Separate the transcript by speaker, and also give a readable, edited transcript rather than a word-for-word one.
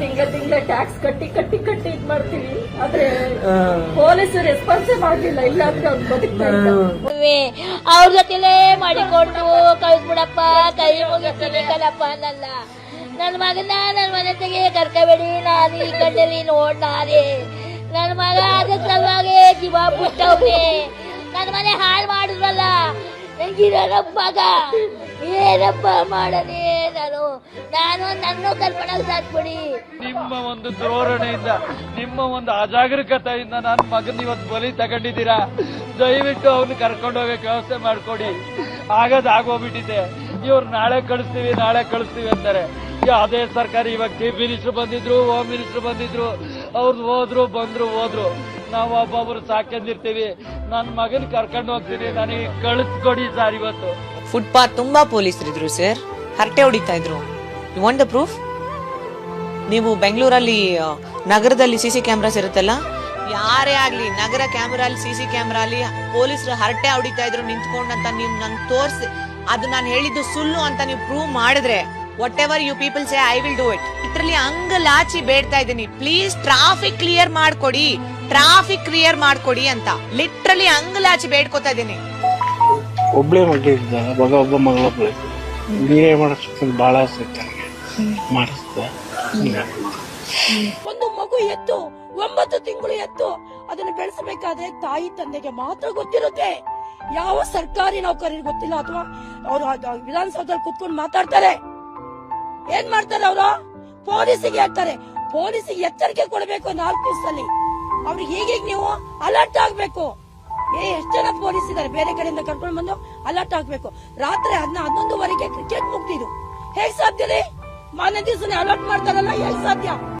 Speaker 1: ತಿಂಗಳ ಟ್ಯಾಕ್ಸ್ ಕಟ್ಟಿ ಕಟ್ಟಿ ಕಟ್ಟಿ ಇದ್ ಮಾಡ್ತೀವಿ. ಆದ್ರೆ ಪೊಲೀಸ್ ರೆಸ್ಪಾನ್ಸೇ ಮಾಡ್ಲಿಲ್ಲ. ಇಲ್ಲಾಂದ್ರೆ ಅವ್ರು ಬದುಕ್ತಾ ಇದ್ದಾರೆ.
Speaker 2: ಅವ್ರ ಜೊತೆಲೇ ಮಾಡಿಕೊಂಡು ಕಳಿಸ್ಬಿಡಪ್ಪ, ಕೈ ಮುಗಿತೀನಿ ಕಣಪ್ಪ. ನನ್ನ ಮಗನ ನನ್ನ ಮನೆ ತೆಗೆ ಕರ್ಕಬೇಡಿ, ನಾನು ಈ ಕಣ್ಣಲ್ಲಿ ನೋಡ್ನಾರೆ. ನನ್ನ ಮಗ ಅದ್ರ ಸಲುವಾಗಿ ಜೀವ ಬಿಟ್ಟವ್ನೆ. ನನ್ನ ಮನೆ ಹಾಳು ಮಾಡಿದ್ರಲ್ಲ, ನಂಗಿರೋ ಮಗ ಏನಪ್ಪ ಮಾಡನೆ. ನಾನು ನನ್ನ ಕಲ್ಪನೆಗೆ ಸಾಕ್ಬಿಡಿ.
Speaker 3: ನಿಮ್ಮ ಒಂದು ಧೋರಣೆಯಿಂದ, ನಿಮ್ಮ ಒಂದು ಅಜಾಗರೂಕತೆಯಿಂದ ನನ್ನ ಮಗನ ಇವತ್ತು ಬಲಿ ತಗೊಂಡಿದ್ದೀರಾ. ದಯವಿಟ್ಟು ಅವನು ಕರ್ಕೊಂಡು ಹೋಗಕ್ಕೆ ವ್ಯವಸ್ಥೆ ಮಾಡ್ಕೊಡಿ. ಆಗೋಗ್ಬಿಟ್ಟಿದೆ. ಇವ್ರು ನಾಳೆ ಕಳಿಸ್ತೀವಿ ಅಂತಾರೆ. ಅದೇ ಸರ್ಕಾರ ಇವಾಗ ಚೀಫ್ ಮಿನಿಸ್ಟರ್ ಬಂದಿದ್ರು, ಹೋಮ್ ಮಿನಿಸ್ಟರ್ ಬಂದಿದ್ರು, ಅವ್ರು ಹೋದ್ರು. ನಾವು ಒಬ್ಬೊಬ್ರು ಸಾಕೊಂಡಿರ್ತೀವಿ. ನನ್ನ ಮಗನ್ ಕರ್ಕೊಂಡು ಹೋಗ್ತೀನಿ, ನನಗೆ ಕಳಿಸ್ಕೊಡಿ ಸರ್. ಇವತ್ತು
Speaker 4: ಫುಟ್ಪಾತ್ ತುಂಬಾ ಪೊಲೀಸರಿದ್ರು ಸರ್, ಹರಟೆ ಹೊಡಿತಾ ಇದ್ರು. You want the proof? ನೀವು ಬೆಂಗಳೂರಲ್ಲಿ ನಗರದಲ್ಲಿ ಸಿಸಿ ಕ್ಯಾಮ್ರಾಸ್ ಇರುತ್ತಲ್ಲ, ಯಾರೇ ಆಗ್ಲಿ ನಗರ ಕ್ಯಾಮೆರಾ ಸಿಸಿ ಕ್ಯಾಮ್ರಾ ಅಲ್ಲಿ ಪೊಲೀಸರು ಹರಟೆ ಹೊಡಿತಾ ಇದ್ರು ನಿಂತ್ಕೊಂಡಂತ ನೀವು ನಂಗೆ ತೋರಿಸಿ, ಅದು ನಾನು ಹೇಳಿದ್ದು ಸುಳ್ಳು ಅಂತ ನೀವು ಪ್ರೂವ್ ಮಾಡಿದ್ರೆ, whatever you people say I will do it. ಇದ್ರಲ್ಲಿ ಅಂಗಲಾಚಿ ಬೇಡ್ತಾ ಇದ್ದೀನಿ, ಪ್ಲೀಸ್ ಟ್ರಾಫಿಕ್ ಕ್ಲಿಯರ್ ಮಾಡ್ಕೊಡಿ ಅಂತ ಲಿಟ್ರಲಿ ಅಂಗಲಾಚಿ ಬೇಡ್ಕೋತಾ ಇದ್ದೀನಿ.
Speaker 5: ಒಬ್ಳೆ ಮಗಳಿದ್ದ, ಒಬ್ಬ ಮಗಳೊಬ್ಳು. ನೀವೇ ಮಾಡಿಸ್ಬೇಕು, ಬಹಳ ಮಾಡಿಸ್ದೆ.
Speaker 1: ಒಂದು ಮಗು ಎತ್ತು 9 ತಿಂಗಳು ಎತ್ತು ಅದನ್ನು ಬೆಳೆಸಬೇಕಾದ್ರೆ ತಾಯಿ ತಂದೆಗೆ ಮಾತ್ರ ಗೊತ್ತಿರುತ್ತೆ. ಯಾವ ಸರ್ಕಾರಿ ನೌಕರರಿಗೆ ಗೊತ್ತಿಲ್ಲ. ಅಥವಾ ಅವರು ವಿಧಾನಸೌಧದಲ್ಲಿ ಕುತ್ಕೊಂಡು ಮಾತಾಡ್ತಾರೆ. ಏನ್ ಮಾಡ್ತಾರೆ ಅವರು? ಪೊಲೀಸಿಗೆ ಹೇಳ್ತಾರೆ. ಪೊಲೀಸಿಗೆ ಎಚ್ಚರಿಕೆ ಕೊಡಬೇಕು 4 ದಿವಸದಲ್ಲಿ. ಅವ್ರಿಗೆ ಹೀಗೆ ನೀವು ಅಲರ್ಟ್ ಆಗ್ಬೇಕು. ಎಷ್ಟು ಜನ ಪೊಲೀಸ್ ಇದಾರೆ, ಬೇರೆ ಕಡೆಯಿಂದ ಕರ್ಕೊಂಡು ಬಂದು ಅಲರ್ಟ್ ಆಗ್ಬೇಕು. ರಾತ್ರಿ 11:30 ಕ್ರಿಕೆಟ್ ಮುಗ್ದಿದ್ದು ಹೇಗ್ ಸಾಧ್ಯ ರೀ? ಮಾನ್ಯ ದಿವಸನೇ ಅಲರ್ಟ್ ಮಾಡ್ತಾರಲ್ಲ, ಹೇಗ್ ಸಾಧ್ಯ?